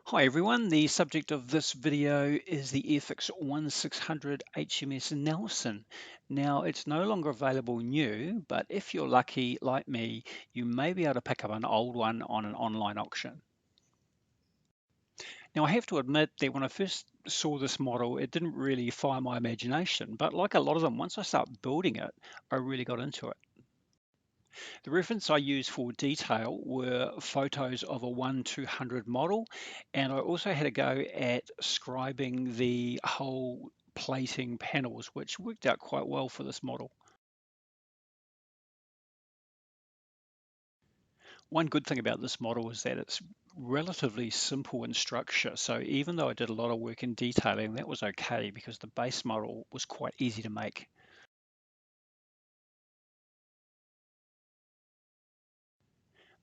Hi everyone, the subject of this video is the Airfix 1600 HMS Nelson. Now it's no longer available new, but if you're lucky like me, you may be able to pick up an old one on an online auction. Now I have to admit that when I first saw this model, it didn't really fire my imagination, but like a lot of them, once I start building it, I really got into it. The reference I used for detail were photos of a 1/200 model, and I also had a go at scribing the whole plating panels, which worked out quite well for this model. One good thing about this model is that it's relatively simple in structure. So even though I did a lot of work in detailing, that was okay because the base model was quite easy to make.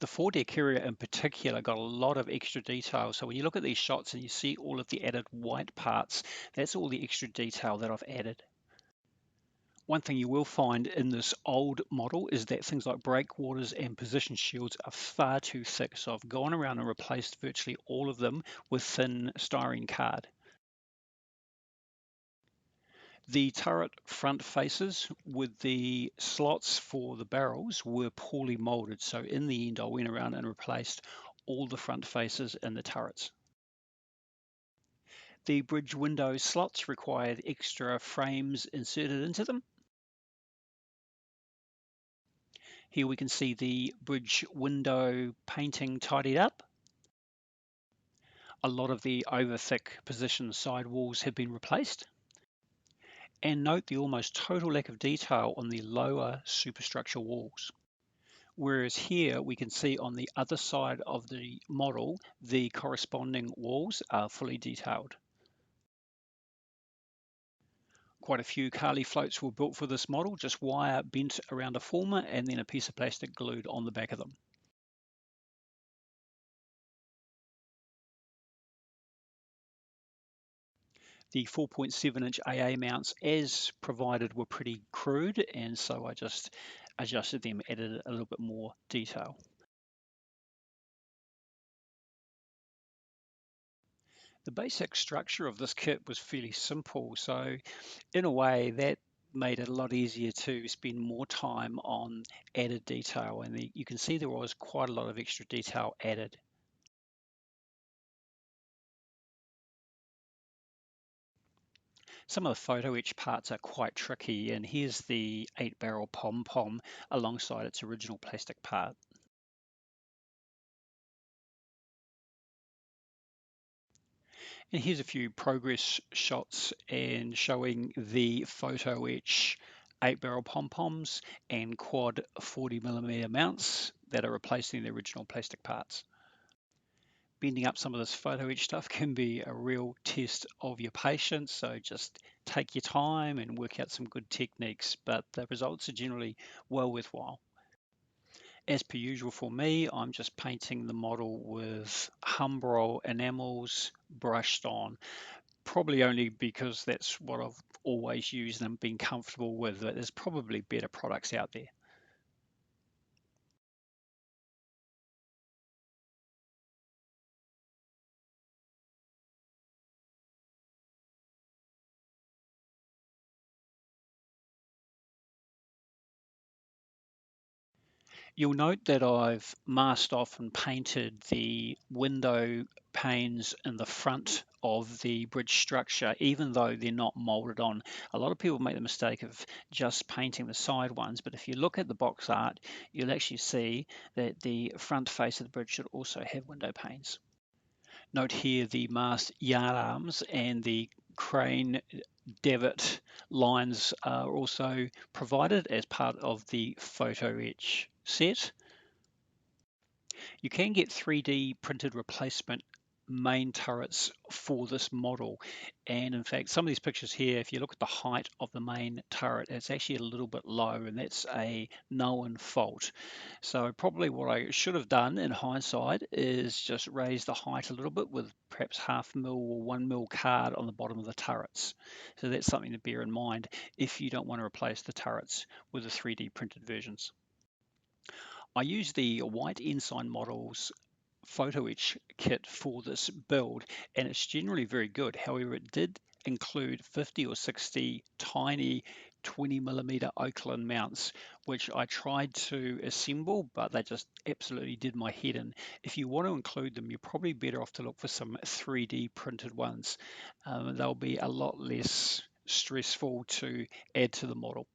The foredeck carrier in particular got a lot of extra detail. So when you look at these shots and you see all of the added white parts, that's all the extra detail that I've added. One thing you will find in this old model is that things like breakwaters and position shields are far too thick. So I've gone around and replaced virtually all of them with thin styrene card. The turret front faces with the slots for the barrels were poorly molded. So in the end, I went around and replaced all the front faces in the turrets. The bridge window slots required extra frames inserted into them. Here we can see the bridge window painting tidied up. A lot of the over thick position sidewalls have been replaced. And note the almost total lack of detail on the lower superstructure walls. Whereas here we can see on the other side of the model, the corresponding walls are fully detailed. Quite a few Carly floats were built for this model, just wire bent around a former and then a piece of plastic glued on the back of them. The 4.7-inch AA mounts as provided were pretty crude, and so I just adjusted them, added a little bit more detail. The basic structure of this kit was fairly simple, so in a way that made it a lot easier to spend more time on added detail, and you can see there was quite a lot of extra detail added. Some of the photo etch parts are quite tricky, and here's the 8-barrel pom-pom alongside its original plastic part. And here's a few progress shots and showing the photo etch 8-barrel pom-poms and quad 40mm mounts that are replacing the original plastic parts. Bending up some of this photo etch stuff can be a real test of your patience, so just take your time and work out some good techniques, but the results are generally well worthwhile. As per usual for me, I'm just painting the model with Humbrol enamels brushed on, probably only because that's what I've always used and been comfortable with, but there's probably better products out there. You'll note that I've masked off and painted the window panes in the front of the bridge structure, even though they're not molded on. A lot of people make the mistake of just painting the side ones, but if you look at the box art, you'll actually see that the front face of the bridge should also have window panes. Note here the mast yard arms and the crane davit lines are also provided as part of the photo etch set. You can get 3D printed replacement main turrets for this model, and in fact some of these pictures here, if you look at the height of the main turret, it's actually a little bit low, and that's a known fault. So probably what I should have done in hindsight is just raise the height a little bit with perhaps 0.5 mil or 1 mil card on the bottom of the turrets. So that's something to bear in mind if you don't want to replace the turrets with the 3D printed versions. I use the white ensign models photo etch kit for this build, and it's generally very good. However, it did include 50 or 60 tiny 20mm Oakland mounts, which I tried to assemble, but they just absolutely did my head in. If you want to include them, you're probably better off to look for some 3D printed ones. They'll be a lot less stressful to add to the model.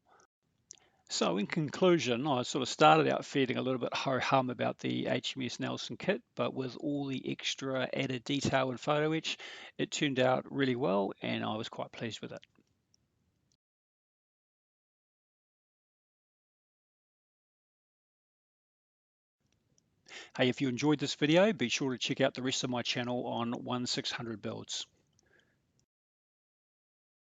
So in conclusion, I sort of started out feeling a little bit ho-hum about the HMS Nelson kit, but with all the extra added detail and photo etch, it turned out really well and I was quite pleased with it. Hey, if you enjoyed this video, be sure to check out the rest of my channel on 1600 builds.